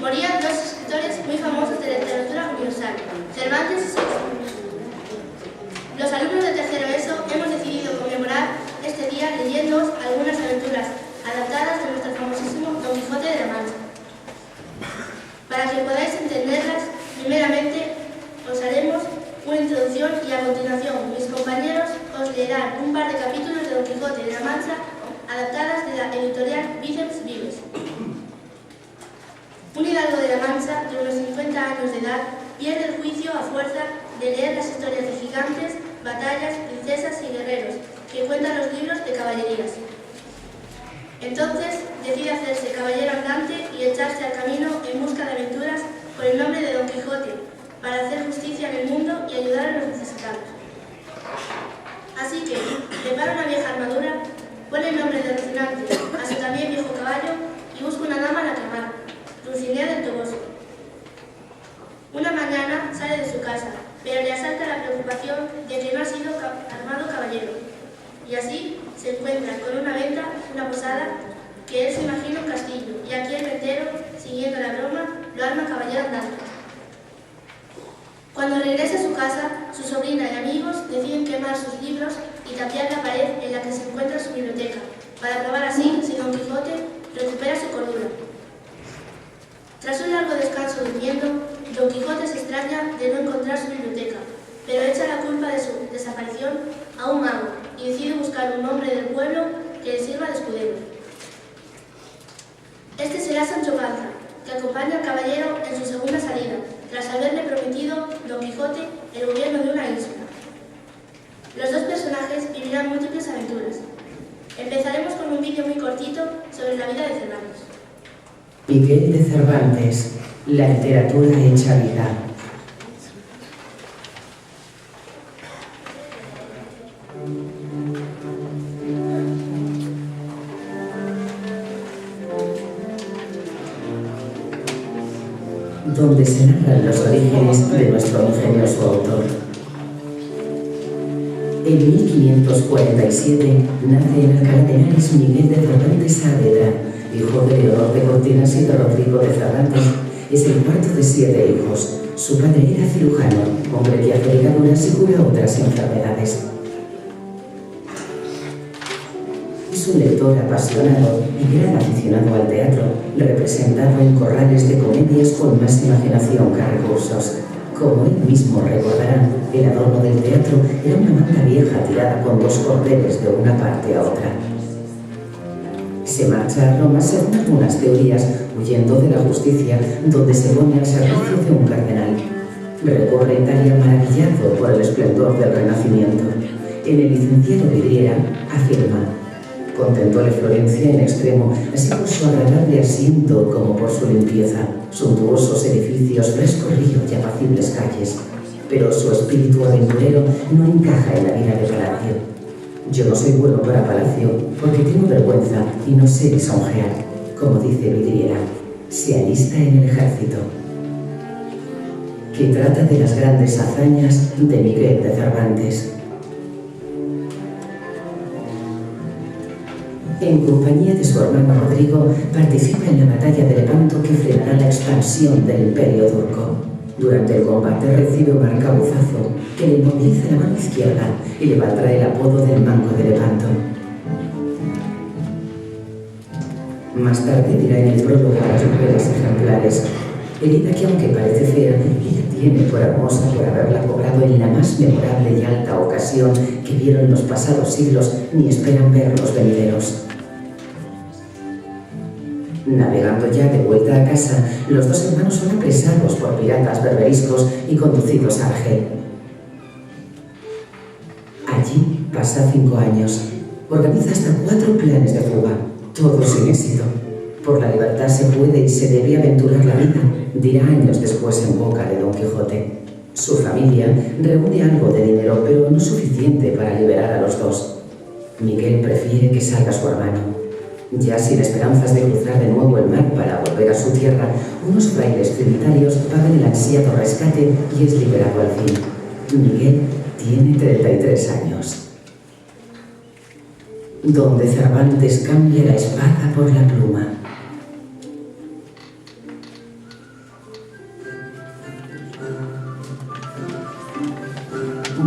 morían dos escritores muy famosos de la literatura universal, Cervantes y Shakespeare. Los alumnos de tercero ESO hemos decidido conmemorar este día leyéndoos algunas aventuras adaptadas de nuestro famosísimo Don Quijote de la Mancha. Para que podáis entenderlas, primeramente os haremos una introducción y a continuación mis compañeros os leerán un par de capítulos de Don Quijote de la Mancha adaptadas de la editorial Bíceps Vives. Un hidalgo de la Mancha de unos 50 años de edad pierde el juicio a fuerza de leer las historias de gigantes, batallas, princesas y guerreros que cuentan los libros de caballerías. Entonces decide hacerse caballero andante y echarse al camino en busca de aventuras con el nombre de Don Quijote para hacer justicia en el mundo y ayudar a los necesitados. Así que prepara una vieja armadura, pone el nombre de Rocinante a su también viejo caballo y busca una dama a la que amar, Dulcinea del Toboso. Una mañana sale de su casa, pero le asalta la preocupación de que no ha sido armado caballero, y así se encuentra con una venta, una posada, que él se imagina un castillo, y aquí el ventero, siguiendo la broma, lo arma caballero andante. Cuando regresa a su casa, su sobrina y amigos deciden quemar sus libros y tapiar la pared en la que se encuentra su biblioteca, para probar así si Don Quijote recupera su cordura. Tras un largo descanso durmiendo, Don Quijote se extraña de no encontrar su biblioteca, pero echa la culpa de su desaparición a un mago y decide buscar un hombre del pueblo que le sirva de escudero. Este será Sancho Panza, que acompaña al caballero en su segunda salida, tras haberle prometido Don Quijote el gobierno de una isla. Los dos personajes vivirán múltiples aventuras. Empezaremos con un vídeo muy cortito sobre la vida de Cervantes. Miguel de Cervantes, la literatura hecha vida. Donde se narran los orígenes de nuestro ingenioso autor. En 1547 nace en Alcalá de Henares Miguel de Cervantes Saavedra, hijo de Leonor de Cortinas y de Rodrigo de Cervantes. Es el cuarto de 7 hijos. Su padre era cirujano, hombre que hace ligaduras y cura otras enfermedades. Es un lector apasionado y gran aficionado al teatro, representado en corrales de comedias con más imaginación que recursos. Como él mismo recordará, el adorno del teatro era una manta vieja tirada con 2 cordeles de una parte a otra. Se marcha a Roma según algunas teorías, huyendo de la justicia, donde se pone al servicio de un cardenal. Recorre Italia maravillado por el esplendor del Renacimiento. En el licenciado Vidriera afirma: contempló Florencia en extremo, así por su agradable asiento como por su limpieza, suntuosos edificios, fresco río y apacibles calles. Pero su espíritu aventurero no encaja en la vida de palacio. Yo no soy bueno para palacio, porque tengo vergüenza y no sé lisonjear, como dice Vidriera. Se alista en el ejército. Que trata de las grandes hazañas de Miguel de Cervantes. En compañía de su hermano Rodrigo, participa en la batalla de Lepanto que frenará la expansión del Imperio turco. Durante el combate recibe un arcabuzazo que le inmoviliza la mano izquierda y le valdrá el apodo del Manco de Lepanto. Más tarde dirá en el prólogo a las mujeres ejemplares: herida que aunque parece fea, ella tiene por hermosa por haberla cobrado en la más memorable y alta ocasión que vieron los pasados siglos ni esperan ver los venideros. Navegando ya de vuelta a casa, los dos hermanos son apresados por piratas berberiscos y conducidos a Argel. Allí pasa 5 años. Organiza hasta 4 planes de fuga, todos sin éxito. Por la libertad se puede y se debe aventurar la vida, dirá años después en boca de Don Quijote. Su familia reúne algo de dinero, pero no suficiente para liberar a los dos. Miguel prefiere que salga su hermano. Ya sin esperanzas de cruzar de nuevo el mar para volver a su tierra, unos frailes trinitarios pagan el ansiado rescate y es liberado al fin. Miguel tiene 33 años. Donde Cervantes cambia la espada por la pluma.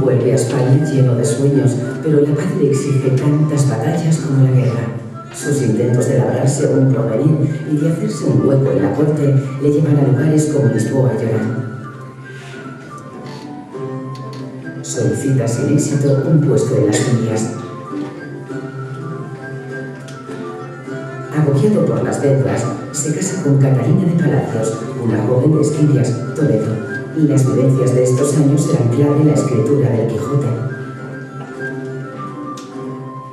Vuelve a España lleno de sueños, pero la paz le exige tantas batallas como la guerra. Sus intentos de labrarse un porvenir y de hacerse un hueco en la corte le llevan a lugares como Lisboa a llorar. Solicita sin éxito un puesto en las Indias. Agobiado por las deudas, se casa con Catalina de Palacios, una joven de Esquivias, Toledo. Las vivencias de estos años serán clave en la escritura del Quijote.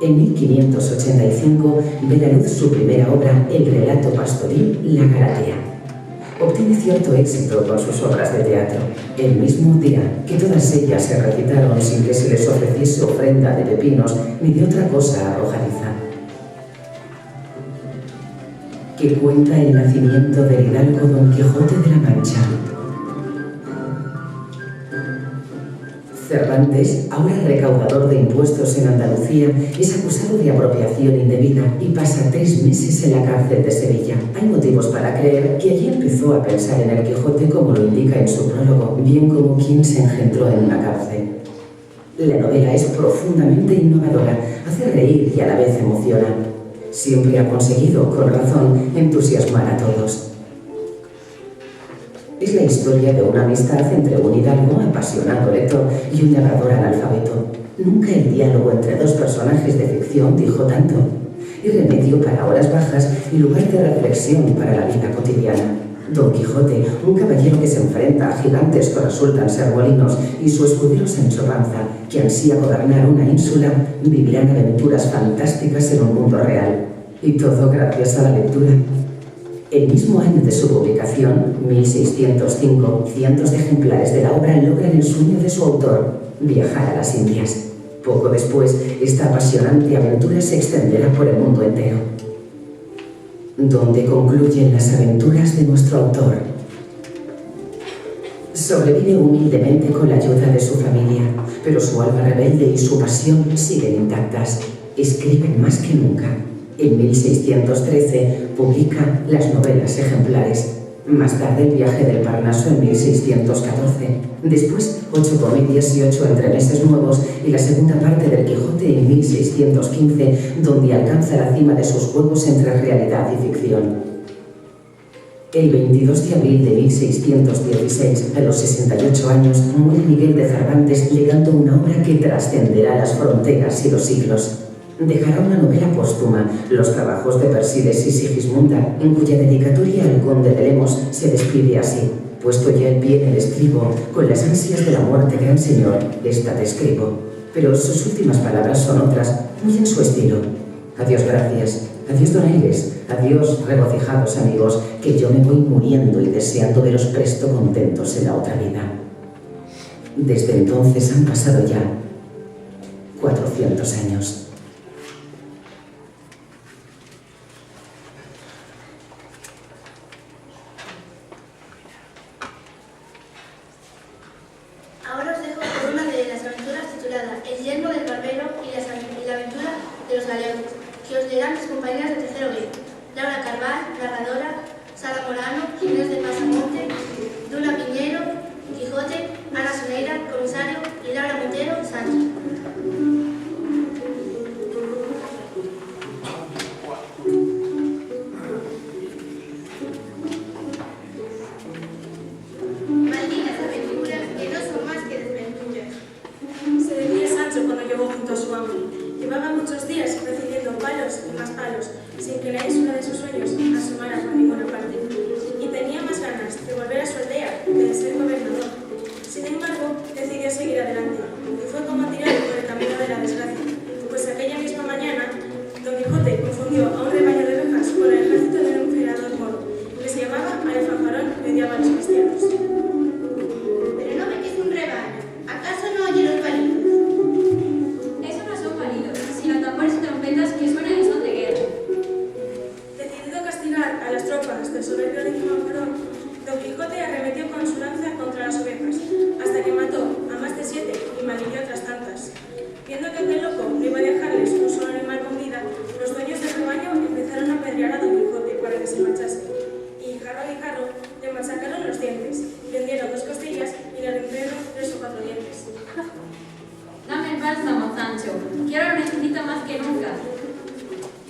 En 1585 ve la luz su primera obra, el relato pastoril La Galatea. Obtiene cierto éxito con sus obras de teatro. Él mismo dirá que todas ellas se recitaron sin que se les ofreciese ofrenda de pepinos ni de otra cosa arrojadiza. Que cuenta el nacimiento del hidalgo Don Quijote de la Mancha. Cervantes, ahora recaudador de impuestos en Andalucía, es acusado de apropiación indebida y pasa 3 meses en la cárcel de Sevilla. Hay motivos para creer que allí empezó a pensar en el Quijote como lo indica en su prólogo, bien como quien se engendró en una cárcel. La novela es profundamente innovadora, hace reír y a la vez emociona. Siempre ha conseguido, con razón, entusiasmar a todos. Es la historia de una amistad entre un hidalgo apasionado lector y un narrador analfabeto. Nunca el diálogo entre dos personajes de ficción dijo tanto. Es remedio para horas bajas y lugar de reflexión para la vida cotidiana. Don Quijote, un caballero que se enfrenta a gigantes que resultan ser molinos, y su escudero Sancho Panza, que ansía gobernar una ínsula, vivirán aventuras fantásticas en un mundo real. Y todo gracias a la lectura. El mismo año de su publicación, 1605, cientos de ejemplares de la obra logran el sueño de su autor, viajar a las Indias. Poco después, esta apasionante aventura se extenderá por el mundo entero, donde concluyen las aventuras de nuestro autor. Sobrevive humildemente con la ayuda de su familia, pero su alma rebelde y su pasión siguen intactas. Escriben más que nunca. En 1613 publica las novelas ejemplares. Más tarde el viaje del Parnaso en 1614. Después 8 comedias y 8 entremeses nuevos y la segunda parte del Quijote en 1615, donde alcanza la cima de sus juegos entre realidad y ficción. El 22 de abril de 1616, a los 68 años, muere Miguel de Cervantes legando una obra que trascenderá las fronteras y los siglos. Dejará una novela póstuma, los trabajos de Persíles y Sigismunda, en cuya dedicatoria al conde de Lemos se despide así: puesto ya el pie en el estribo, con las ansias de la muerte, gran señor, esta te escribo. Pero sus últimas palabras son otras, muy en su estilo. Adiós, gracias. Adiós, donaires. Adiós, regocijados amigos, que yo me voy muriendo y deseando veros presto contentos en la otra vida. Desde entonces han pasado ya 400 años. Ahora os dejo con una de las aventuras titulada El yerno del barbero y la aventura de los galeones, que os leerán mis compañeras de tercero B: Laura Carval, narradora; Sara Morano, Inés de Pasamonte, Duna Piñero, Quijote; Ana Soneira, comisario; y Laura Montero, Sancho. Malditas aventuras que no son más que desventuras. Se decía Sancho cuando llegó junto a su amo. Llevaba muchos días recibiendo palos y más palos, sin que la ínsula de sus sueños asomara por ninguna parte. Y tenía más ganas de volver a su aldea que de ser gobernador. Sin embargo, decidió seguir adelante, y fue como tirado por el camino de la desgracia, pues aquella misma mañana, Don Quijote confundió a un rebaño de ovejas con el ejército de un emperador moro, que se llamaba Alfajarón y odiaba a los cristianos. Pero no ve que es un rebaño. ¿Acaso no oye los palitos? Eso no son palitos, sino tambores y trompetas que suenan y son de guerra. Decidido a castigar a las tropas del soberbio Alfajarón, Don Quijote arremetió con su lanza contra las ovejas, hasta que mató a más de 7 y malhirió otras tantas. Viendo que aquel loco no iba a dejarles un solo animal con vida, los dueños del rebaño empezaron a apedrear a Don Quijote para que se marchase. Y jarro le machacaron los dientes, le hundieron 2 costillas y le rompieron 3 o 4 dientes. bálsamo, Sancho, que ahora lo necesita más que nunca.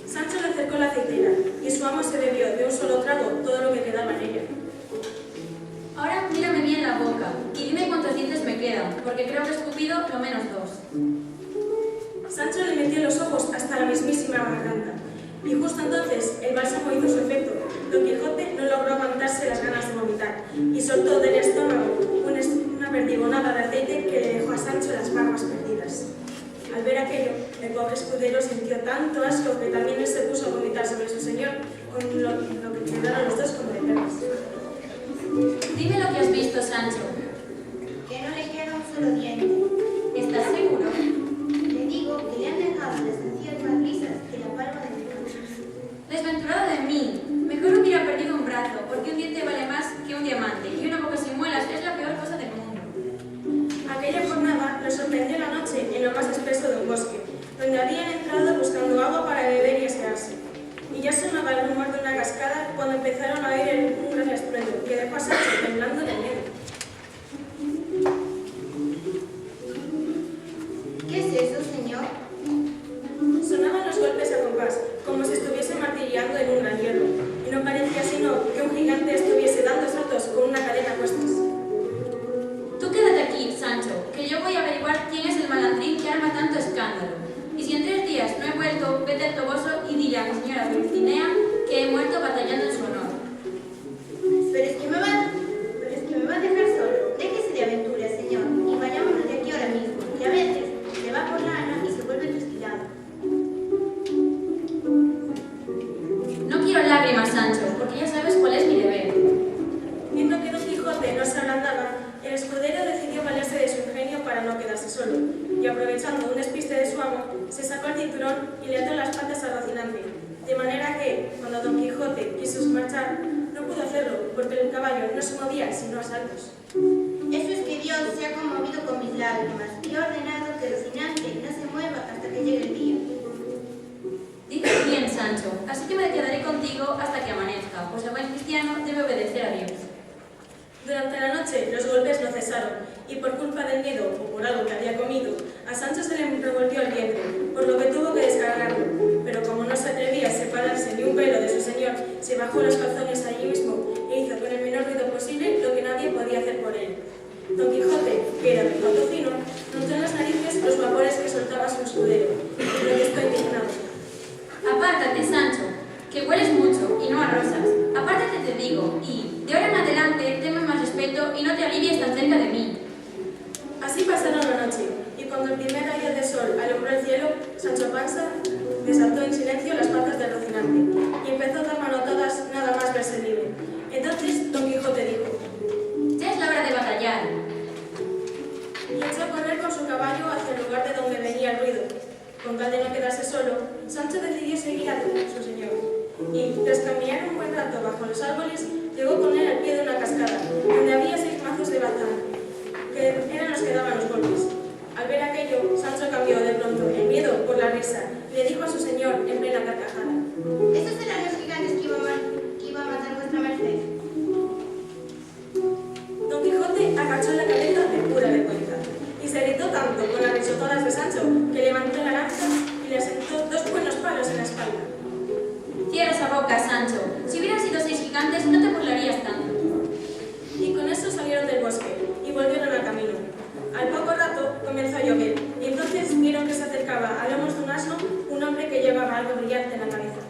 Sancho le acercó la aceitera y su amo se bebió de un solo trago todo lo que quedaba en ella. Ahora mírame bien la boca y dime cuántos dientes me quedan, porque creo que he escupido lo menos 2. Sancho le metió los ojos hasta la mismísima garganta, y justo entonces el bálsamo hizo su efecto. Don Quijote no logró aguantarse las ganas de vomitar, y soltó del estómago una perdigonada de aceite que le dejó a Sancho las barbas perdidas. Al ver aquello, el pobre escudero sintió tanto asco que también él se puso a vomitar sobre su señor, con lo que quedaron los dos como de perlas. Dime lo que has visto, Sancho. Que no le queda un solo diente. ¿Estás seguro? Le digo que le han dejado las encías más lisas que la palma de mi mano. Desventurado de mí. Mejor hubiera perdido un brazo, porque un diente vale más que un diamante, y una boca sin muelas es la peor cosa del mundo. Aquella jornada lo sorprendió la noche en lo más espeso de un bosque, donde habían entrado buscando agua para beber y asearse. Y ya sonaba el rumor de una cascada cuando empezaron a oír un gran estruendo que dejó a Sancho temblando en el medio. ¿Qué es eso, señor? Sonaban los golpes a compás, como si estuviese martilleando en un gran hierro, y no parecía sino que un gigante estuviese dando saltos con una cadena a cuestas. Tú quédate aquí, Sancho, que yo voy a averiguar quién es el malandrín que arma tanto escándalo. Y si en 3 días no he vuelto, vete al Toboso y dile a mi señora Dulcinea que he muerto batallando en su honor. Pero es que me va a dejar solo. Déjese de aventuras, señor, y vayámonos de aquí ahora mismo. Y a veces se va por lana y se vuelve trasquilado. No quiero lágrimas, Sancho, porque ya sabes cuál es mi deber. Viendo que Don Quijote no se ablandaba, el escudero decidió valerse de su ingenio para no quedarse solo, y aprovechando un despiste de su amo, se sacó el cinturón y le ató las patas a Rocinante, de manera que, cuando Don Quijote quiso marchar, no pudo hacerlo, porque el caballo no se movía sino a saltos. Eso es que Dios se ha conmovido con mis lágrimas y ha ordenado que Rocinante no se mueva hasta que llegue el día. Dices bien, Sancho, así que me quedaré contigo hasta que amanezca, pues el buen cristiano debe obedecer a Dios. Durante la noche los golpes no cesaron, y por culpa del miedo o por algo que había comido, a Sancho se le revolvió el vientre, por lo que tuvo que descargarlo. Pero como no se atrevía a separarse ni un pelo de su señor, se bajó los calzones allí mismo e hizo con el menor ruido posible lo que nadie podía hacer por él. Don Quijote, que era de olfato fino, notó en las narices los vapores que soltaba su escudero, y protestó indignado. Apártate, Sancho, que hueles mucho y no a rosas. Apártate, te digo, y de ahora en adelante tenme más respeto y no te alivies tan cerca de mí. Así pasaron la noche, y cuando el primer rayo de sol alumbró el cielo, Sancho Panza desató en silencio las patas de Rocinante, y empezó a dar manotadas nada más verse libre. Entonces Don Quijote dijo: Ya es la hora de batallar. Y echó a correr con su caballo hacia el lugar de donde venía el ruido. Con tal de no quedarse solo, Sancho decidió seguir a su señor, y tras caminar un buen rato bajo los árboles, llegó con él al pie de una cascada, donde había 6 mazos de bazán, que eran los que daban los golpes. Al ver aquello, Sancho cambió de pronto el miedo por la risa, y le dijo a su señor en plena carcajada: ¿Esos eran los gigantes que iba a matar vuestra merced? Don Quijote agachó la cabeza de pura vergüenza, y se irritó tanto con las risotadas de Sancho que levantó la lanza y le asentó 2 buenos palos en la espalda. Cierra esa boca, Sancho. Si hubieran sido 6 gigantes, no te burlarías tanto. Y con eso salieron del bosque y volvieron al camino. Al poco rato comenzó a llover, y entonces vieron que se acercaba a lomos de un asno un hombre que llevaba algo brillante en la cabeza.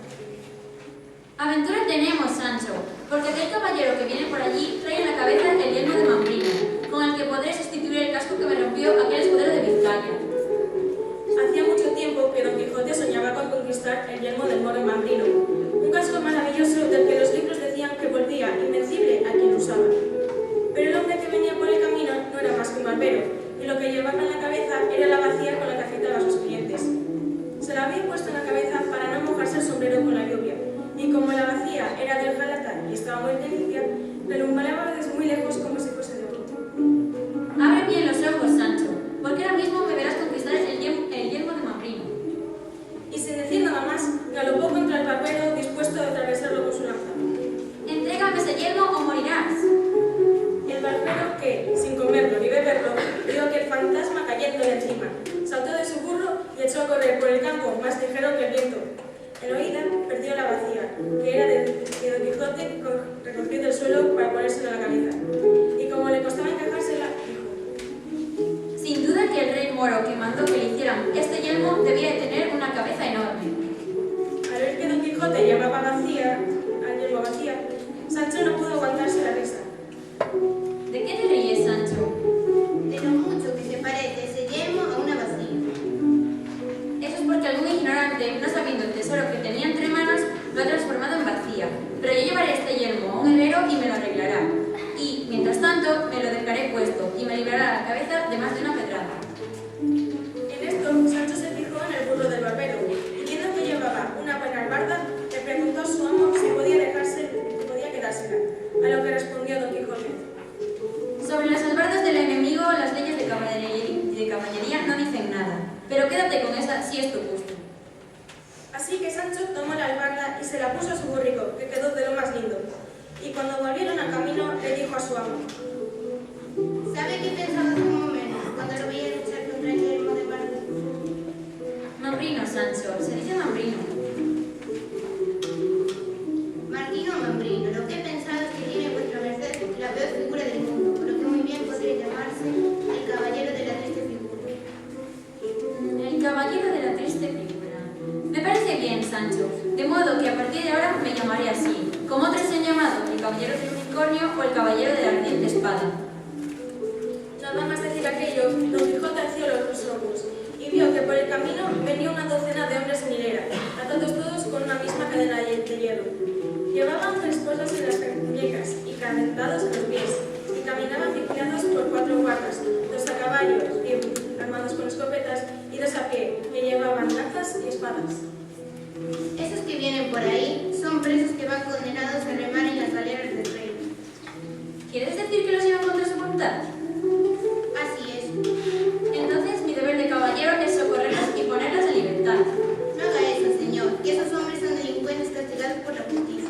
Aventura tenemos, Sancho, porque aquel caballero que viene por allí trae en la cabeza el yelmo de Mambrino, con el que podré sustituir el casco que me rompió aquel escudero de Vizcaya. Hacía mucho tiempo que Don Quijote soñaba con conquistar el yelmo del moro Mambrino, un casco maravilloso del que los libros decían que volvía invencible a quien lo usaba. Pero el hombre que venía por el camino no era más que un barbero, y lo que llevaba en la cabeza era la bacía con la que afeitaba a sus clientes. Se la había puesto en la cabeza para no mojarse el sombrero con la lluvia, y como la bacía era del Jalata y estaba muy limpia, relumbraba desde muy lejos como si fuese de oro. Abre bien los ojos, Sancho, porque ahora mismo me verás conquistar el yelmo de Mambrino. Y sin decir nada más, galopó contra el barbero dispuesto a atravesarlo con su lanza. Entrégame ese yelmo o morirás. El barbero que, sin comerlo ni beberlo, vio que el fantasma cayendo respondió Don Quijote. Sobre las albardas del enemigo, las leyes de caballería no dicen nada, pero quédate con esa si es tu gusto. Así que Sancho tomó la albarda y se la puso a su burrico, que quedó de lo más lindo. Y cuando volvieron a camino, le dijo a su amo: ¿Sabe qué pensaba hace un momento cuando lo veía luchar contra el yermo de Pardo? Mambrino, Sancho, se dice mambrino. Martino Mambrino, lo que he pensado es que tiene vuestra merced la peor figura del mundo, por lo que muy bien podría llamarse el caballero de la triste figura. El caballero de la triste figura. Me parece bien, Sancho, de modo que a partir de ahora me llamaré así, como otros se han llamado el caballero del unicornio o el caballero de la ardiente espada. Nada más decir aquello, Don Quijote alció los ojos y vio que por el camino venía una docena de hombres en hilera, atados todos con una misma cadena de hierro. Llevaban tres cosas en las muñecas y calentados en los pies, y caminaban vigilados por 4 guardas, 2 a caballo, armados con escopetas, y 2 a pie, que llevaban lanzas y espadas. Esos que vienen por ahí son presos que van condenados a remar en las galeras del rey. ¿Quieres decir que los llevan contra su voluntad? Así es. Entonces mi deber de caballero es socorrerlos y ponerlos en libertad. No haga eso, señor, que esos hombres son delincuentes castigados por la justicia.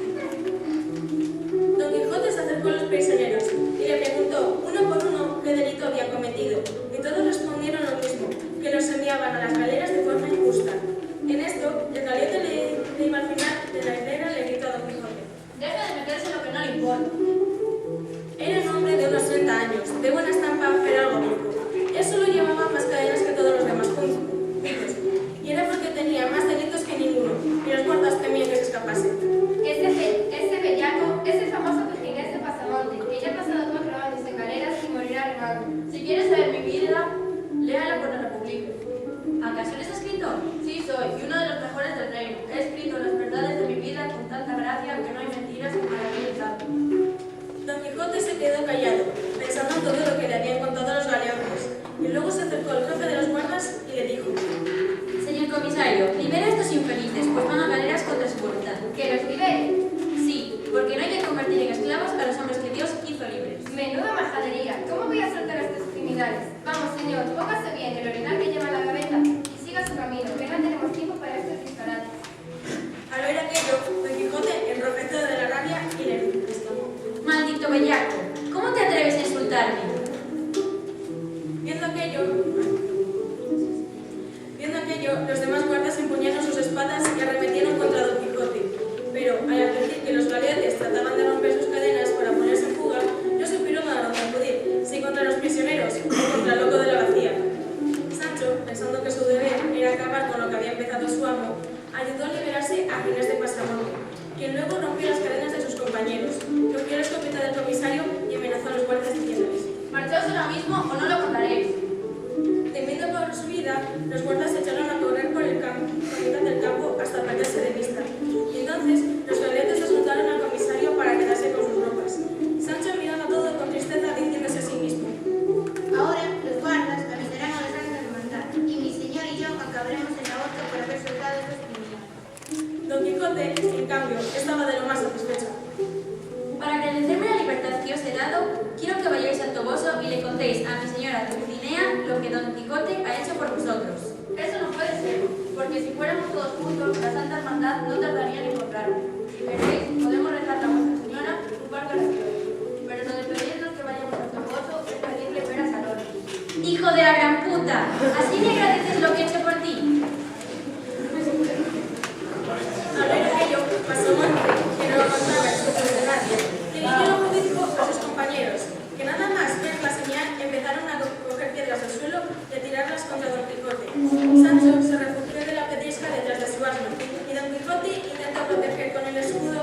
Don Quijote se acercó a los prisioneros y le preguntó uno por uno qué delito habían cometido, y todos respondieron lo mismo, que los enviaban a las galeras de forma injusta. En esto, el galeote le iba al final de la hilera le gritó a Don Quijote: Deja de meterse en lo que no le importa. Era un hombre de unos 30 años, de buena estampa, pero algo viejo. Él solo llevaba más cadenas que todos los demás juntos, y era porque tenía más delitos que ninguno, y los guardas temían que se escapase. Ese bellaco es el famoso pejigués de Pasamonte, que ya ha pasado 4 años en galeras y morirá remando. Si quieres saber mi vida, léala cuando la publique. ¿Acaso eres escritor? Sí, soy, y uno de los mejores del reino. He escrito las verdades de mi vida con tanta gracia que no hay mentiras que para mí tanto. Don Quijote se quedó callado, pensando en todo lo que le habían contado los galeotes, y luego se acercó al jefe de los guardas y le dijo: Señor comisario, libera a estos infelices, pues van a galeras contra su voluntad. ¿Que los libere? Sí, porque no hay que convertir en esclavos a los hombres que Dios hizo libres. Menuda majadería. ¿Cómo voy a soltar a estos criminales? Vamos, señor, póngase bien el orinal que lleva en la gaveta y siga su camino, que no tenemos tiempo para estos disparates. Al oír aquello, Don Quijote enrojeció de la rabia y le exclamó: Maldito bellaco, ¿cómo te atreves a insultarme? Viendo aquello, los demás guardas empuñaron sus espadas y arremetieron contra Don Quijote. Pero, al advertir que los galeotes trataban de romper sus cadenas para ponerse en fuga, no supieron a dónde acudir, si contra los prisioneros o contra el loco de la bacía. Sancho, pensando que su deber era acabar con lo que había empezado su amo, ayudó a liberarse a Ginés de Pasamonte, quien luego rompió las cadenas de sus compañeros, cogió la escopeta del comisario y amenazó a los guardias diciéndoles: Marchaos ahora mismo o no lo contaréis. Temiendo por su vida, los guardas se echaron a correr por mitad del campo hasta perderse de vista. Y entonces los galeotes desnudaron al comisario para quedarse con sus ropas. Sancho miraba todo con tristeza, diciéndose a sí mismo: Ahora los guardas avisarán a la Santa Hermandad, y mi señor y yo acabaremos en la horca por haber soltado a estos criminales. Don Quijote, en cambio, estaba de lo más satisfecho. Para agradecerme la libertad que os he dado, quiero que vayáis al Toboso y le contéis a mi señora Dulcinea lo que Don Quijote ha hecho por vosotros. Eso no puede ser, porque si fuéramos todos juntos, la Santa Hermandad no tardaría en encontrarnos. Si queréis, podemos rezar a vuestra señora un par de oraciones, pero lo de pedirnos que vayamos al Toboso es pedirle peras al horno. ¡Hijo de la gran puta! ¿Así me agradeces lo que he hecho por ti? Al ver aquello, Pasamonte, que no aguantaba el susto de nadie, dirigió el ojo físico a sus compañeros, que nada más ver la señal empezaron a coger piedras del suelo y a tirarlas contra Don Quijote. Sancho se refugió de la pedrisca detrás de su asno, y Don Quijote intentó protegerse con el escudo,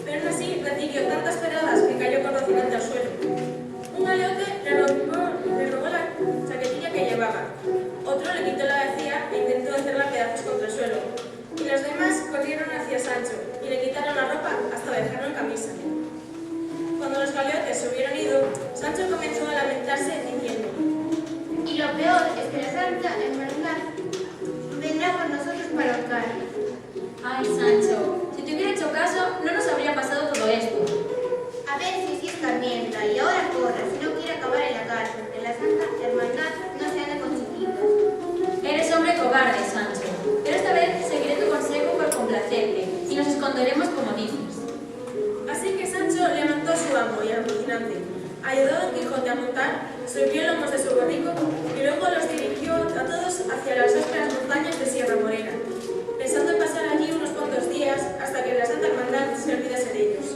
pero aún así recibió tantas pedradas que cayó con rocinante al suelo. Un galeote le robó la chaquetilla que llevaba, otro le quitó la bacía e intentó hacerla pedazos contra el suelo, y los demás corrieron hacia Sancho y le quitaron la ropa hasta dejarlo en camisa. Cuando los galeotes se hubieron ido, Sancho comenzó a lamentarse diciendo: Y lo peor es que la Santa Hermandad vendrá por nosotros para ahorcar. Ay, Sancho, si te hubiera hecho caso, no nos habría pasado todo esto. responderemos como dices. Así que Sancho levantó a su amo y al Rocinante, ayudó a Don Quijote a montar, subió en lomos de su borrico y luego los dirigió a todos hacia las ásperas montañas de Sierra Morena, pensando en pasar allí unos cuantos días hasta que la Santa Hermandad se olvidase de ellos.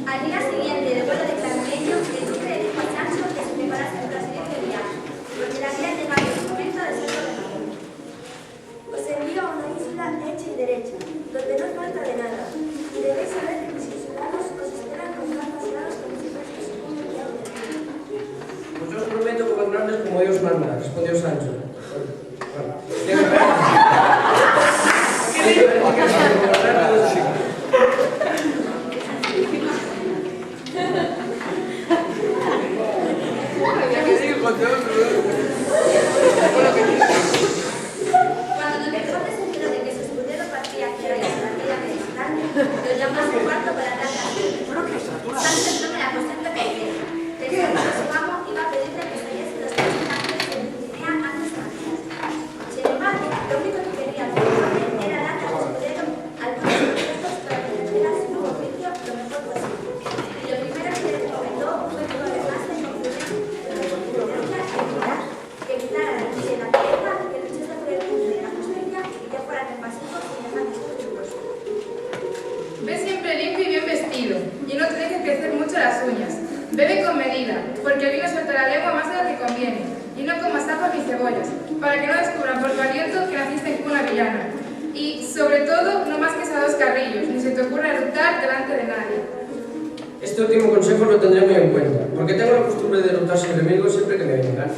Al día siguiente, de vuelo de Carmenio, el duque le dijo a Sancho que se preparase para el siguiente viaje, porque le había llegado el momento de ser gobernador. Os envío a una isla hecha y derecha, donde no falta de nada, y debéis saber que mis ciudadanos os esperan con brazos cerrados como si fueseis un enviado de Dios. Pues yo os prometo gobernarles como Dios manda, respondió Sancho. Cuando Don Quijote se enteró de que su escudero partía hacia la isla aquella distante, lo llamó a su cuarto para darle a Sancho entró en el aposento pequeño. Pensando que su amo iba a pedirle que saliese los tres ángeles de Dulcinea antes de marchar. Sin embargo, lo único que quería Don Quijote era darle a su escudero algunos consejos para que tendría su nuevo oficio lo mejor posible. Y lo primero que le recomendó fue que gobernase con prudencia y equidad, que evitara la envidia y la pereza, que luchase por el mundo y la justicia y que fuera compasivo sin dejarse orgulloso. Ve siempre limpio y bien vestido, y no te dejes crecer mucho las uñas. Bebe con medida, porque el vino suelta la lengua más de lo que conviene, y no comas apas ni cebollas, para que no descubran por tu aliento que naciste en cuna villana. Y, sobre todo, no masques a dos carrillos, ni se te ocurra eructar delante de nadie. Este último consejo lo tendré muy en cuenta, porque tengo la costumbre de eructar sin enemigos siempre que me vengan.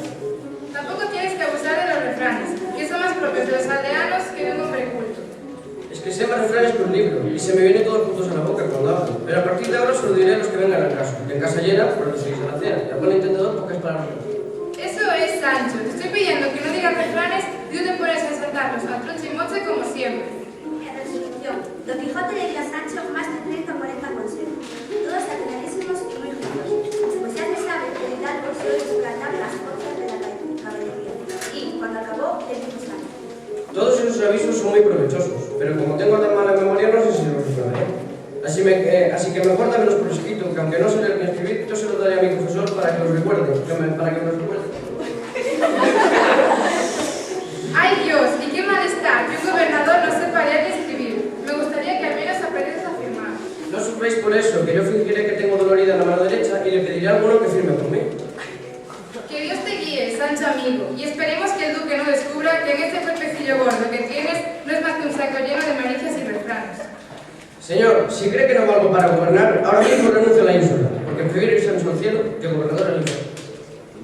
Tampoco tienes que abusar de los refranes, que son más propios de los aldeanos que de un hombre culto. Es que sé más refranes que un libro, y se me vienen todos juntos a la boca cuando hablo, pero a partir de ahora solo diré a los que vengan al caso, que en casa llena, por lo seguís a la cena, y al buen entendedor pocas palabras. Eso es, Sancho. Te estoy pidiendo que no digas refranes y tú te pones a exaltarlos a troche y moche como siempre. En resolución, Don Quijote le dio a Sancho más de 30 o 40 consejos, todos atinadísimos y muy justos, pues ya se sabe que el hidalgo suele suplantar las fuerzas de la caballería. Y, cuando acabó, le dijo Sancho: Todos esos avisos son muy provechosos, pero como tengo tan mala memoria no sé si los recordaré. Así que mejor dámelos por escrito, que aunque no sé leer ni escribir, yo se los daré a mi profesor para que los recuerde, para que me los recuerde. ¡Ay, Dios! ¡Y qué mal está que un gobernador no sepa leer ni escribir! Me gustaría que al menos aprendieras a firmar. No sufréis por eso, que yo fingiré que tengo dolorida la mano derecha y le pediré a alguno que firme por mí. Que Dios te guíe, Sancho amigo, y esperemos que el duque no descubra que en este cuerpecillo gordo que tienes no es más que un saco lleno de malicias y refranes. Señor, si cree que no valgo para gobernar, ahora mismo renuncio a la ínsula, porque prefiero ir Sancho al cielo que gobernador al infierno.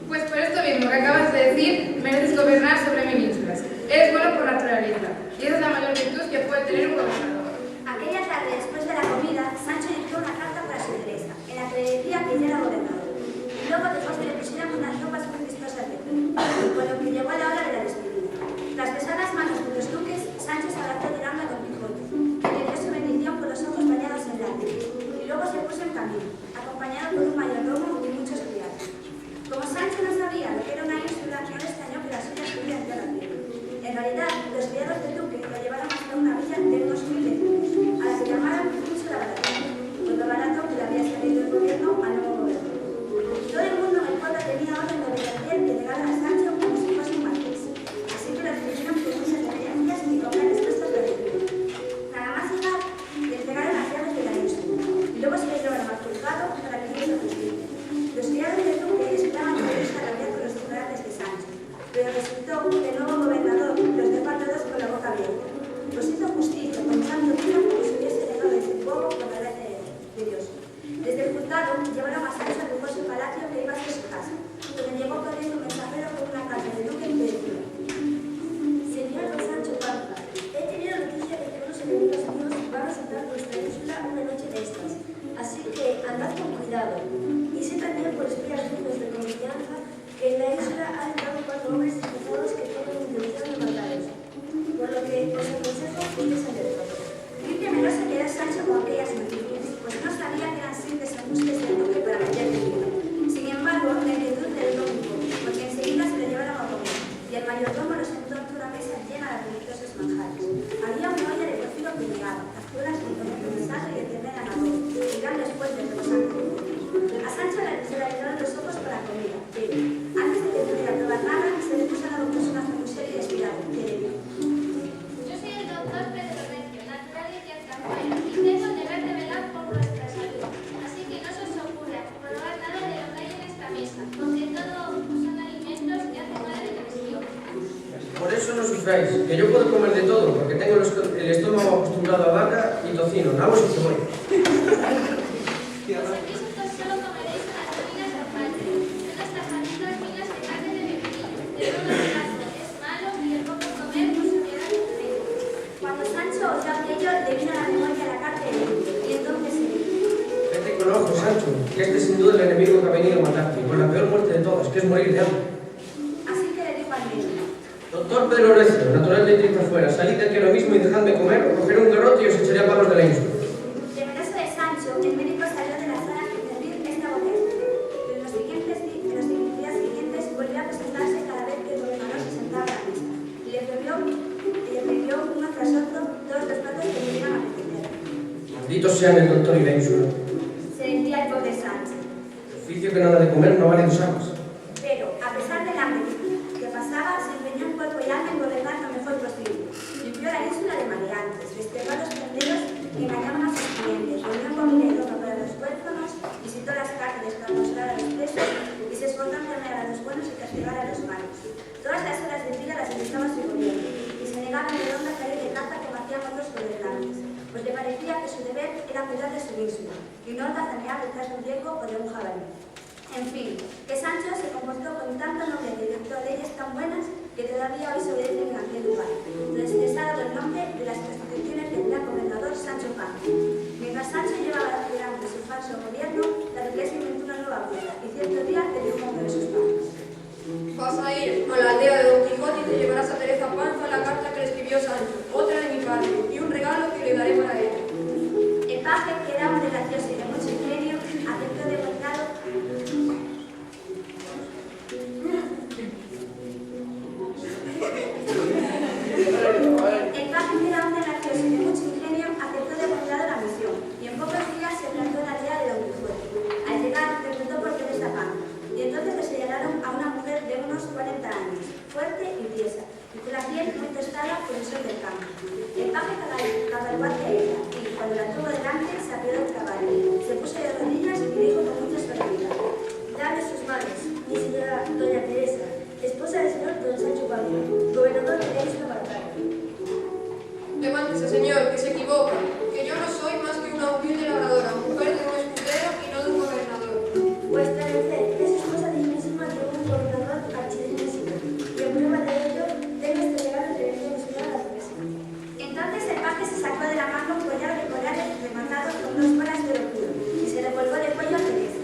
Pues por esto mismo que acabas de decir, mereces gobernar sobre mil ínsulas. Eres bueno por naturaleza, y esa es la mayor virtud que puede tener un gobernador. Aquella tarde, después de la comida, Sancho dictó una carta para su Teresa, en la que le decía que ya era gobernador. Y luego dejó que le pusieran unas ropas muy vistosas de pelo, con lo que llegó a la hora de la despedida. Tras besar las manos de los duques, Sancho se abrazó llorando a Don Quijote, que le dio su bendición con los ojos bañados en lágrimas, y luego se puso en camino, acompañado por un mayordomo y muchos criados. Como Sancho no sabía lo que era una ínsula, no le extrañó que la suya estuviera en tierra firme. En realidad, los criados del duque lo llevaron hasta una villa de unos 1000 vecinos, a la que llamaron Ínsula Baladí, y invitado. Y sé también por espías dignos de confianza que en la isla han entrado 4 hombres disfrazados que tienen intención de mataros. Por lo que os aconsejo que estéis alertados. Muy temeroso quedó Sancho con aquellas noticias, pues no sabía que eran simples embustes del duque para meterle miedo. Sin embargo, la inquietud le duró un poco, porque enseguida se lo llevaron a comer, y el mayordomo lo sentó ante una mesa llena de deliciosos manjares. Había una olla de cocido picado, cazuelas con tomate pesado y de ternera en arroz, y grandes fuentes de los ángeles. A Sancho se le abrieron los ojos por la comida, pero antes de que pudiera probar nada, se le puso a la boca una muy serio y descuidado, que le dijo: Yo soy el doctor Pedro Recio, natural de Tiercamuela, y tengo el deber de velar por vuestra salud. Así que no se os ocurra probar nada de lo que hay en esta mesa, porque todo son alimentos que hacen mala digestión. Por eso no sufráis, que yo puedo comer de todo, porque tengo el estómago acostumbrado a vaca y tocino, nabos y cebolla. Pues aquí vosotros solo comeréis unas migas normales, unas tajaditas migas de carne de membrillo, de todo el caso es malo y el poco comer os enviará el rico. Cuando Sancho oyó aquello, le vino a la memoria la carta de Limpio, y entonces se dijo: Vete con ojo, Sancho, que este es sin duda el enemigo que ha venido a matarte, con la peor muerte de todos, que es morir de hambre. Así que le dijo al médico: Doctor Pedro Recio, natural de Tiercafuera, salid de aquí ahora mismo y dejadme comer, o cogeré un garrote y os echaré a palos de la ínsula. Temeroso de Sancho, el médico salió de la sala sin decir esta voz. En los días siguientes volvió a presentarse cada vez que el gobernador se sentaba a la mesa, y le prohibió uno tras otro todos los platos que le dieran a apetecer. Malditos sean el doctor y la ínsula. Se decía el pobre Sancho. Oficio que nada de comer no vale 2 aguas. Pero, a pesar del hambre que pasaba, se empeñó en cuerpo y alma en gobernar lo mejor posible. Limpió la ínsula de maleantes, desterró a los prenderos que engañaban a sus clientes, reunió comida y ropa para los huérfanos, visitó las cárceles para consolar a los presos y se esforzó en premiar a los buenos y castigar a los malos. Todas las horas de vida las dedicaba a su gobierno y se negaba en redonda a salir de caza como hacían otros gobernantes, pues le parecía que su deber era cuidar de su ínsula y no altazanear detrás de un viejo o de un jabalí. En fin, que Sancho se comportó con tanta nobleza y dictó leyes tan buenas que todavía hoy se obedecen en aquel lugar, donde se les ha dado el nombre de las constituciones del gran gobernador Sancho Panza. Mientras Sancho llevaba adelante su falso gobierno, la duquesa inventó una nueva burla y cierto día le dijo a uno de sus padres: Vas a ir a la aldea de Don Quijote y te llevarás a Teresa Panza la carta que le escribió Sancho, otra de mi padre, y un regalo que le daré para ella. El paje, que era un gracioso y de mucho ingenio, aceptó de buen grado la misión, y en pocos días se plantó en la aldea de Don Quijote. Al llegar, preguntó por Teresa Panza, y entonces le señalaron a una mujer de unos 40 años, fuerte y tiesa, y con la piel muy tostada por el sol del campo. El paje cabalgó hacia ella, y cuando la tuvo delante, se apiadó del caballo, se puso de rodillas y dijo con mucha solemnidad: Dame sus manos, mi señora doña Teresa, esposa del señor don Sancho Panza, gobernador de la isla Maracay. Levántese, señor, que se equivoca, que yo no soy más que una humilde labradora, mujer de un escudero y no de un gobernador. Vuestra merced es esposa dignísima de un gobernador archidignísimo, y en prueba de ello, tengo este regalo que le dio mi señora la duquesa. Entonces el paje se sacó de la mano un collar de collares rematado con 2 balas de oro puro, y se le colgó de cuello a Teresa,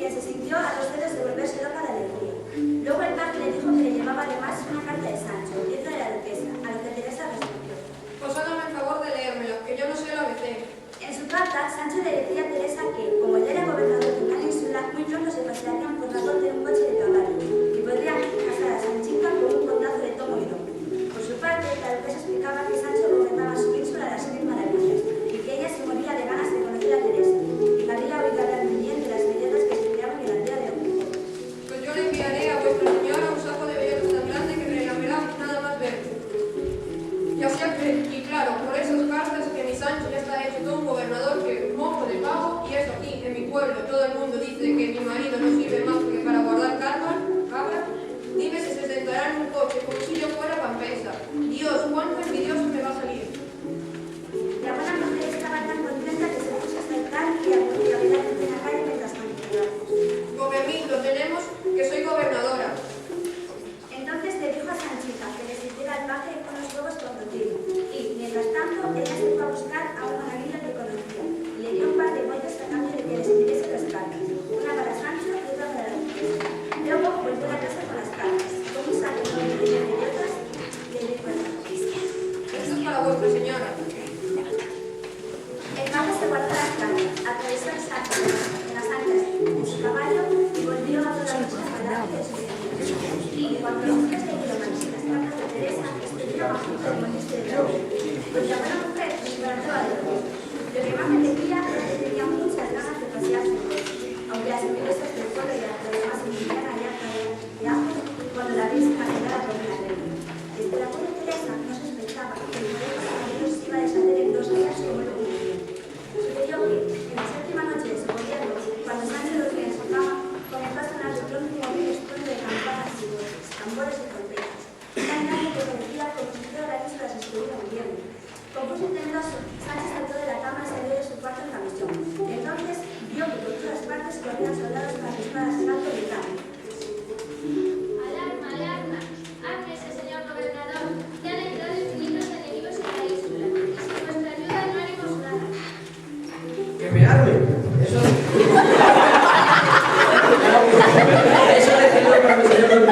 quien se sintió a los dedos de volverse loca de alegría. Luego el paje le dijo que le llevaba además una carta de Sancho, letra de la duquesa, a lo que Teresa respondió: Pues hágame el favor de leérmela, que yo no sé la ABC. En su carta, Sancho le decía a Teresa que, como él era gobernador de una ínsula, muy pronto se pasearían por la corte de un coche de caballo y podrían casar a Sanchica con un condazo de tomo y lomo. Por su parte, la duquesa explicaba que Sancho gobernaba su ínsula a las 7 maravillas y que ella se moría de ganas de conocer a Teresa y que había oído hablar muy bien de las belletas que se creaban en la aldea de Don Quijote. Pues yo le enviaré a vuestra señora un saco de bellotas tan grande que me lamerá nada más ver. Y así y claro, por esas cartas que mi Sancho ya está hecho todo un gobernador que mojo de pavo, y eso aquí, en mi pueblo, todo el mundo dice que mi marido no sirve más que para guardar cabra. Dime si se sentará en un coche como si yo fuera pampesa. Dios, cuánto envidioso me va a salir. La buena mujer estaba tan contenta que se puso a saltar y a bailar en la calle mientras manipulaba. Gobernito, tenemos que soy gobernadora. Entonces le dijo a Sanchica que le sirviera al paje con los huevos con tocino, y, mientras tanto, ella se fue a buscar a una amiga que conocía, y le dio un par de bollos a cambio de que le sirviese vuestra señora. El mago se guardó las cartas, atravesó el saco en las anclas de su caballo y volvió a toda la noche al lado de su señora. Y cuando los hombres leyeron las cartas de Teresa, estuvieron a punto de morirse de dolor. Pues la buena mujer se levantaba de dolor. Lo que más me decía era que tenía muchas ganas de pasearse en coche, aunque las envidiosas del pueblo y las demás se invitan allá de ajo cuando la ves caminada por la reina. Desde la buena Teresa no sospechaba que el modelo caballero se iba a deshacer en 2 días como lo que sucedió que, en la séptima noche de su gobierno, cuando Sancho dormía en su cama, comenzó a sonar su último estruendo de campanas y voces, tambores y trompetas, tan grande que parecía como si toda la isla se estuviera moviendo. Confuso y temeroso, Sancho saltó de la cama y salió de su cuarto en camisón. Entonces vio que por todas partes corrían soldados con las espadas en alto gritando. Alarma, alarma. Ármese, señor gobernador. Ya han entrado infinitos enemigos en la isla. Y sin vuestra ayuda no haremos nada. ¡Que me arme! Eso... Eso decidió para mi señor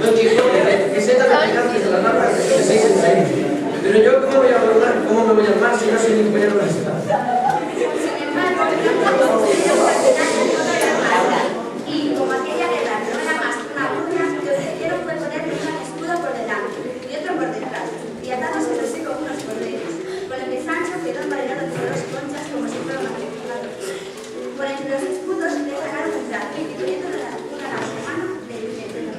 Don Quijote, que se tan elegantes de las armas que seis entre ellos. Pero yo, ¿cómo voy a abordar? ¿Cómo me voy a armar si no soy ni compañero de la espada? Sin embargo, no se dio capitán de toda la armada. Y como aquella guerra no era más que una burla, lo que hicieron fue ponerle un escudo por delante y otro por detrás, y atados entre sí como unos corderos, con lo que Sancho quedó envalenado con 2 conchas como si fuera una película de fuego. Por entre los escudos le sacaron un traje y poniéndole una lanza en mano, le dijeron: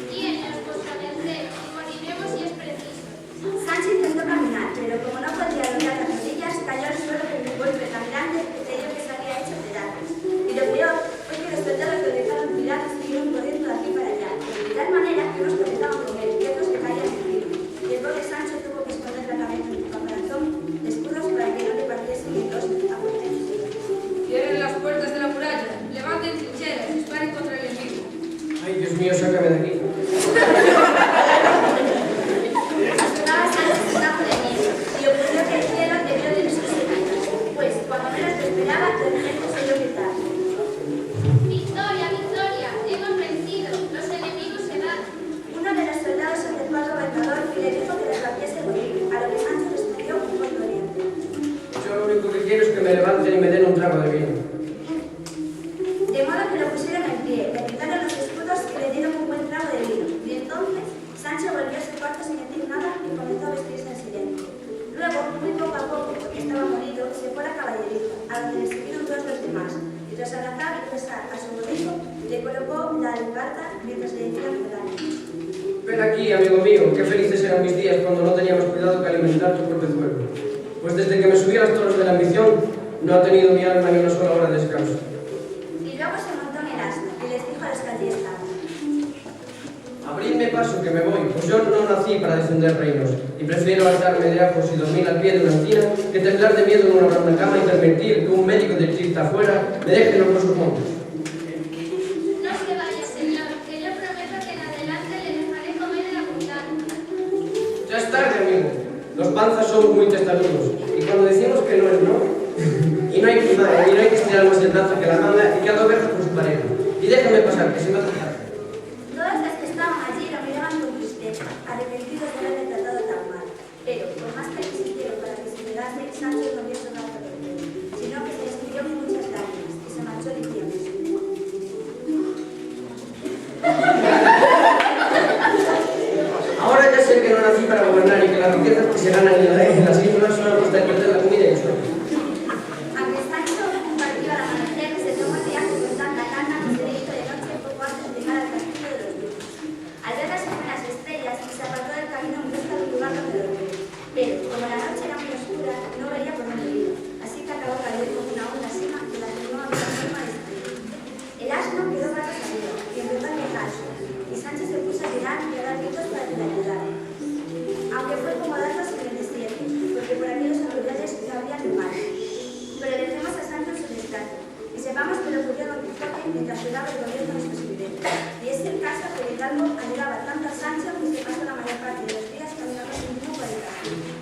Guíenos, vuestra merced, y moriremos si es preciso. Sancho intentó caminar, pero como no podía doblar las rodillas, cayó al suelo con un golpe tan grande que creyó que se había hecho pedazos. Y lo peor fue que los soldados lo dejaron tirar y siguieron corriendo de aquí para allá, de tal manera que unos comenzaban con él y otros que caían en tiro. Y el pobre Sancho tuvo que esconder la cabeza en su caparazón de escudos para que no le partiesen en 2 a fuerza de su vida. Cierren las puertas de la muralla, levanten trincheras y disparen contra el enemigo. Ay, Dios mío, sácame de aquí. Sonaba Sancho un tajo de miedo, y ocurrió que el cielo debió de sus heridas, pues cuando menos lo esperaba, de repente se oyó gritar: ¡Victoria, victoria! Hemos vencido. Los enemigos se van. Uno de los soldados se acercó al gobernador y le dijo que le rompiese morir, a lo que Sancho respondió muy doliente. Yo lo único que quiero es que me levanten y me den un trago de vino. De modo que lo pusieron en pie, le quitaron los escudos y le dieron un buen trago de vino. Y entonces Sancho volvió a su cuarto sin decir nada y comenzó a vestirse en silencio. Luego, muy poco a poco, porque estaba morido, se fue a la caballeriza, a donde le siguieron todos los demás, y tras abrazar y besar a su rodillo, le colocó la albarda mientras le decía fulano: Ven aquí, amigo mío, qué felices eran mis días cuando no tenía más cuidado que alimentar tu propio cuerpo. Pues desde que me subí a las torres de la ambición, no ha tenido mi alma ni una sola hora de descanso. Y luego se montó en el asno y les dijo a los que allí estaban: Abridme paso, que me voy, pues yo no nací para defender reinos, y prefiero hartarme de ajos y dormir al pie de una encina que temblar de miedo en una blanda cama y permitir que un médico de chista afuera me deje los huesos montes. No se vaya, señor, que yo prometo que en adelante le dejaré comer en abundancia. Ya es tarde, amigo. Los panzas somos muy testarudos, y cuando decimos que no es no, y no hay que estirar más el brazo que la manga y cada oveja por su pareja. Y déjame pasar, que se me hace tarde. Todos los que estaban allí lo miraban con tristeza, arrepentidos de haberle tratado tan mal. Pero, por más que insistieron para que se quedase, Sancho no vio sonar por el sino que se despidió con muchas lágrimas y se marchó diciendo: Ahora ya sé que no nací para gobernar y que las riquezas que se ganan en las islas son a costa de perder la comida y el sueño. Aunque Sancho partió al amanecer, se tomó el viaje con tanta calma que se le hizo de noche poco antes de llegar al castillo de los brujos. Al ver las primeras estrellas, se apartó del camino en busca de un lugar donde dormir. Pero, como la noche era muy oscura, no veía por dónde ir, así que acabó cayendo con una onda sima que la que no había forma de salir. El asno quedó patas arriba y empezó a quejarse, y Sancho se puso a tirar y a dar gritos para que le ayudara. Aunque fue como darlos en el desierto, porque por aquellos alrededores no había lugar. Pero dejemos a Sancho en su desgracia, y sepamos que lo ocurrió a Don Quijote mientras ayudaba el gobierno de sus evidentes. Y es el caso que el hidalgo ayudaba tanto a Sancho que se pasó la mayor parte de los días caminando sin rumbo por el castillo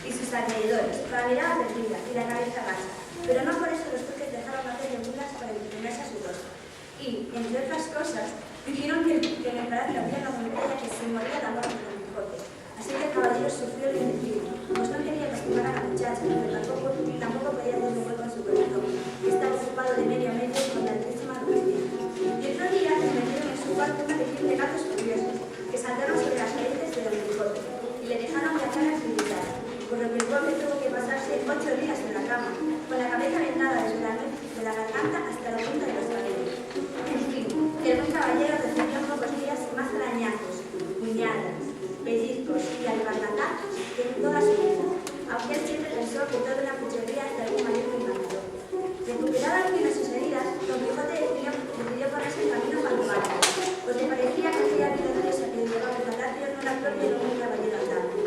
y sus alrededores, con la mirada perdida y la cabeza baja. Pero no por eso los duques dejaron de hacer burlas para entretenerse a su rostro. Y, entre otras cosas, dijeron que en el palacio había una mujer que se moría de amor por Don Quijote. Así que caballero sufrió lo indecible, pues no quería lastimar a la muchacha, pero tampoco podía hacer un hueco en su corazón, que estaba ocupado de medio a medio con la altísima Agustina. Y otro día le metieron en su cuarto una legión de gatos curiosos, que saltaron sobre las paredes de Don Quijote, y le dejaron viajar a acreditar, por lo que el pobre tuvo que pasarse 8 días en la cama, con la cabeza vendada desde la nuez de la garganta hasta la punta de los cabellos. En fin, que el buen caballero recibió en pocos días más arañazos, puñadas, pellizcos y alpargatazos que en toda su vida, aunque él siempre pensó que todo era puchería de algún mayor encantador. Recuperada al fin de sus heridas, Don Quijote decidió ponerse en camino para el barco, pues le parecía que aquella vida gloriosa que le llevaba el palacio no era propia de un caballero andante.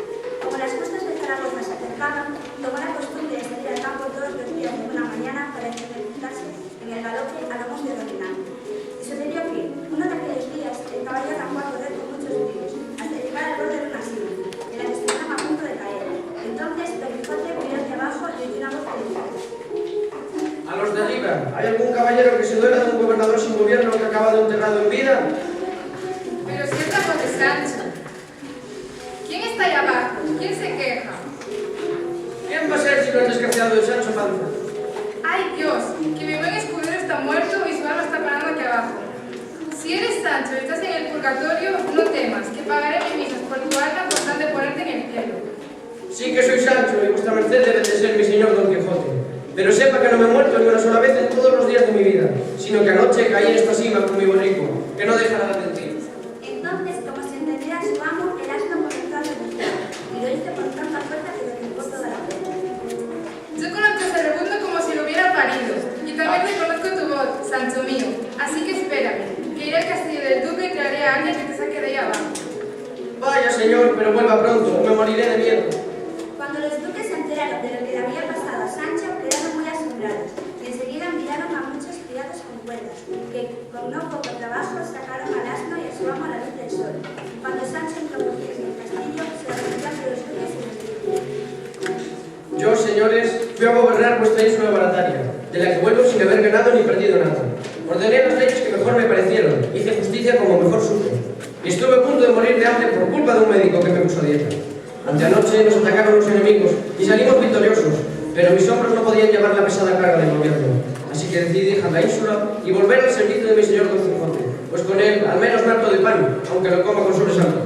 Como las costas de Zaragoza se acercaban, tomó la costumbre de salir al campo todos los días de una mañana para ejercitarse en el galope a lomos de Rocinante. Y sucedió que, uno de aquellos días, el caballo arrancó a correr con muchos bríos, hasta llegar al borde de una silla, en la que estuvieron a punto de caer. Entonces, Don Quijote miró hacia abajo y oyó una voz que decía: A los de arriba, ¿hay algún caballero que se duela de un gobernador sin gobierno que ha acabado enterrado en vida? Pero si es la voz de Sancho. ¿Quién está ahí abajo? ¿Quién se queja? ¿Quién va a ser sino el desgraciado de Sancho Panza? ¡Ay, Dios! Que mi buen escudero está muerto y su alma está parando aquí abajo. Si eres Sancho y estás en el purgatorio, no temas, que pagaré mis misas por tu alma con tal de ponerte en el cielo. Sí que soy Sancho y vuestra merced debe de ser mi señor Don Quijote. Pero sepa que no me he muerto ni una sola vez en todos los días de mi vida, sino que anoche caí en esta cima con mi borrico, que no dejará de mentir. Entonces, como si entendiera a su amo, el asno comenzó a rebuznar, y lo hizo con tanta fuerza que le arrancó toda la pena. Yo conozco ese rebundo como si lo hubiera parido, y también reconozco tu voz, Sancho mío. Así que espérame, que iré al castillo del duque y traeré a alguien que te saque de ahí abajo. Vaya señor, pero vuelva pronto, o me moriré de miedo. Cuando los duques se enteraron de lo que le había pasado a Sancho, quedaron muy asombrados, y enseguida enviaron a muchos criados con cuerdas, que con no poco trabajo sacaron al asno y a su amo a la luz del sol. Cuando Sancho entró por fin en el castillo, se reunió ante los duques y les dijo: Yo, señores, fui a gobernar vuestra isla barataria, de la que vuelvo sin haber ganado ni perdido nada. Ordené las leyes que mejor me parecieron, hice justicia como mejor supe, y estuve a punto de morir de hambre por culpa de un médico que me puso dieta. Anteanoche nos atacaron los enemigos y salimos victoriosos, pero mis hombros no podían llevar la pesada carga del gobierno. Así que decidí dejar la ínsula y volver al servicio de mi señor Don Quijote, pues con él al menos me harto de pan, aunque lo coma con sobresalto.